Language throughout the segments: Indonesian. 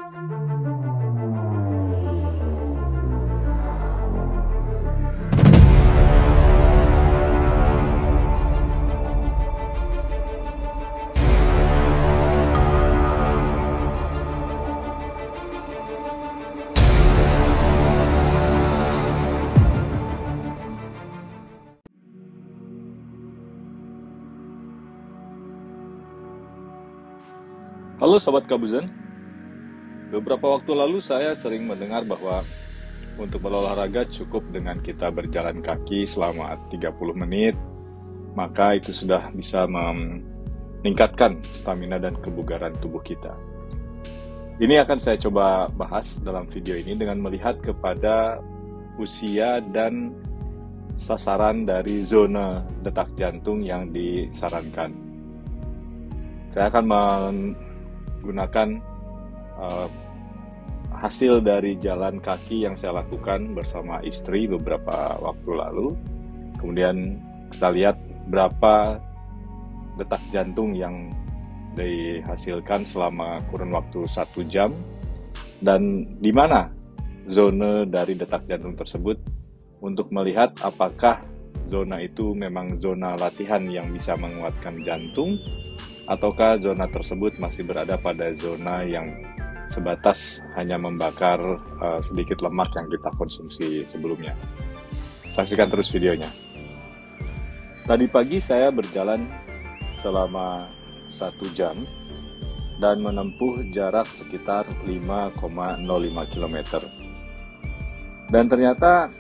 Halo Sobat Kabuzen, beberapa waktu lalu saya sering mendengar bahwa untuk berolahraga cukup dengan kita berjalan kaki selama 30 menit, maka itu sudah bisa meningkatkan stamina dan kebugaran tubuh kita. Ini akan saya coba bahas dalam video ini dengan melihat kepada usia dan sasaran dari zona detak jantung yang disarankan. Saya akan menggunakan hasil dari jalan kaki yang saya lakukan bersama istri beberapa waktu lalu. Kemudian kita lihat berapa detak jantung yang dihasilkan selama kurun waktu 1 jam dan di mana zona dari detak jantung tersebut untuk melihat apakah zona itu memang zona latihan yang bisa menguatkan jantung ataukah zona tersebut masih berada pada zona yang sebatas hanya membakar sedikit lemak yang kita konsumsi sebelumnya. Saksikan terus videonya. Tadi pagi saya berjalan selama 1 jam dan menempuh jarak sekitar 5,05 km. Dan ternyata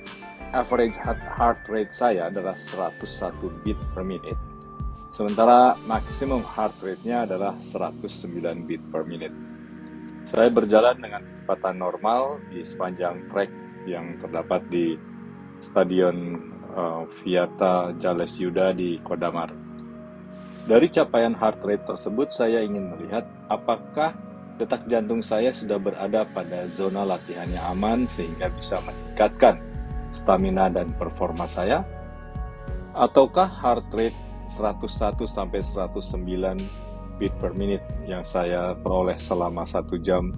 average heart rate saya adalah 101 beat per minute. Sementara maksimum heart rate-nya adalah 109 beat per minute. Saya berjalan dengan kecepatan normal di sepanjang trek yang terdapat di Stadion Viata Jales Yuda di Kodamar. Dari capaian heart rate tersebut, saya ingin melihat apakah detak jantung saya sudah berada pada zona latihannya aman sehingga bisa meningkatkan stamina dan performa saya, ataukah heart rate 101 sampai 109 beat per minute yang saya peroleh selama 1 jam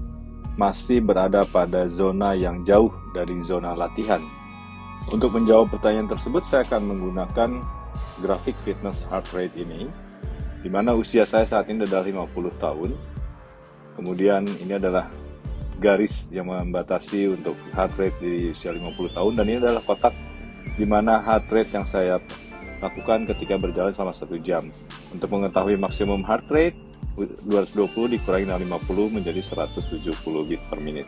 masih berada pada zona yang jauh dari zona latihan. Untuk menjawab pertanyaan tersebut, saya akan menggunakan grafik fitness heart rate ini, di mana usia saya saat ini adalah 50 tahun. Kemudian ini adalah garis yang membatasi untuk heart rate di usia 50 tahun, dan ini adalah kotak di mana heart rate yang saya lakukan ketika berjalan selama 1 jam. Untuk mengetahui maksimum heart rate, 220 dikurangi dari 50 menjadi 170 beat per menit.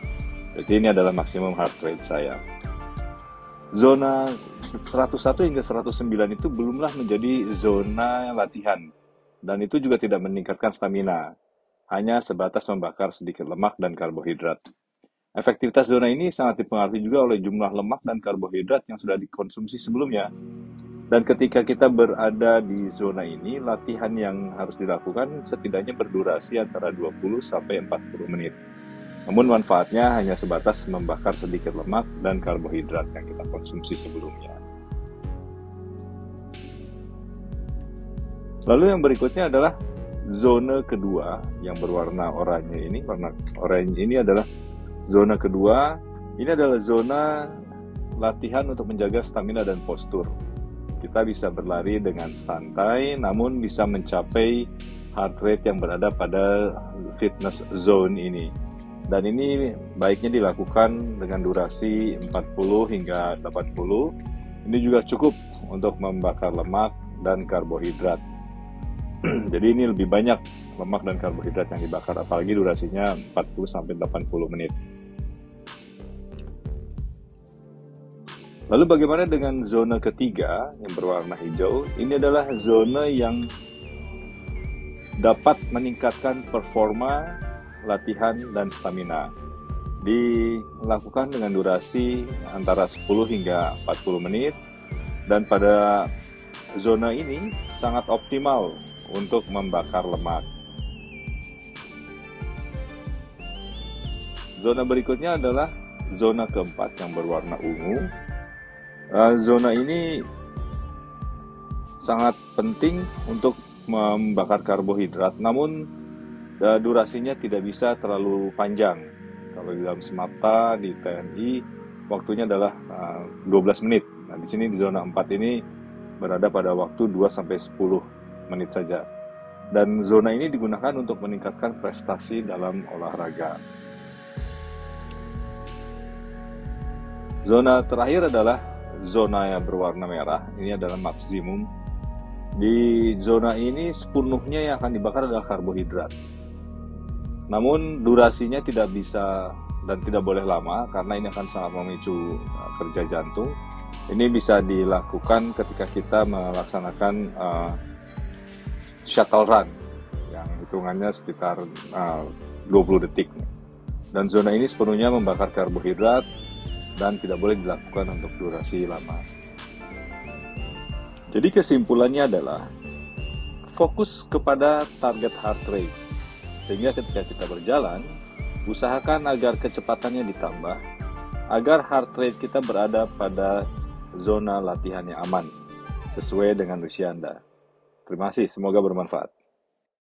Jadi ini adalah maksimum heart rate saya. Zona 101 hingga 109 itu belumlah menjadi zona latihan, dan itu juga tidak meningkatkan stamina, hanya sebatas membakar sedikit lemak dan karbohidrat. Efektivitas zona ini sangat dipengaruhi juga oleh jumlah lemak dan karbohidrat yang sudah dikonsumsi sebelumnya. Dan ketika kita berada di zona ini, latihan yang harus dilakukan setidaknya berdurasi antara 20 sampai 40 menit. Namun manfaatnya hanya sebatas membakar sedikit lemak dan karbohidrat yang kita konsumsi sebelumnya. Lalu yang berikutnya adalah zona kedua yang berwarna oranye ini. Warna oranye ini adalah zona kedua. Ini adalah zona latihan untuk menjaga stamina dan postur. Kita bisa berlari dengan santai, namun bisa mencapai heart rate yang berada pada fitness zone ini. Dan ini baiknya dilakukan dengan durasi 40 hingga 80. Ini juga cukup untuk membakar lemak dan karbohidrat. Jadi ini lebih banyak lemak dan karbohidrat yang dibakar, apalagi durasinya 40 sampai 80 menit. Lalu bagaimana dengan zona ketiga yang berwarna hijau? Ini adalah zona yang dapat meningkatkan performa, latihan, dan stamina. Dilakukan dengan durasi antara 10 hingga 40 menit. Dan pada zona ini sangat optimal untuk membakar lemak. Zona berikutnya adalah zona keempat yang berwarna ungu. Zona ini sangat penting untuk membakar karbohidrat, namun durasinya tidak bisa terlalu panjang. Kalau di dalam Smapta, di TNI, waktunya adalah 12 menit. Nah, di sini di zona 4 ini berada pada waktu 2-10 menit saja. Dan zona ini digunakan untuk meningkatkan prestasi dalam olahraga. Zona terakhir adalah zona yang berwarna merah. Ini adalah maksimum. Di zona ini sepenuhnya yang akan dibakar adalah karbohidrat. Namun durasinya tidak bisa dan tidak boleh lama karena ini akan sangat memicu kerja jantung. Ini bisa dilakukan ketika kita melaksanakan shuttle run yang hitungannya sekitar 20 detik. Dan zona ini sepenuhnya membakar karbohidrat dan tidak boleh dilakukan untuk durasi lama. Jadi kesimpulannya adalah fokus kepada target heart rate. Sehingga ketika kita berjalan, usahakan agar kecepatannya ditambah, agar heart rate kita berada pada zona latihan yang aman, sesuai dengan usia Anda. Terima kasih, semoga bermanfaat.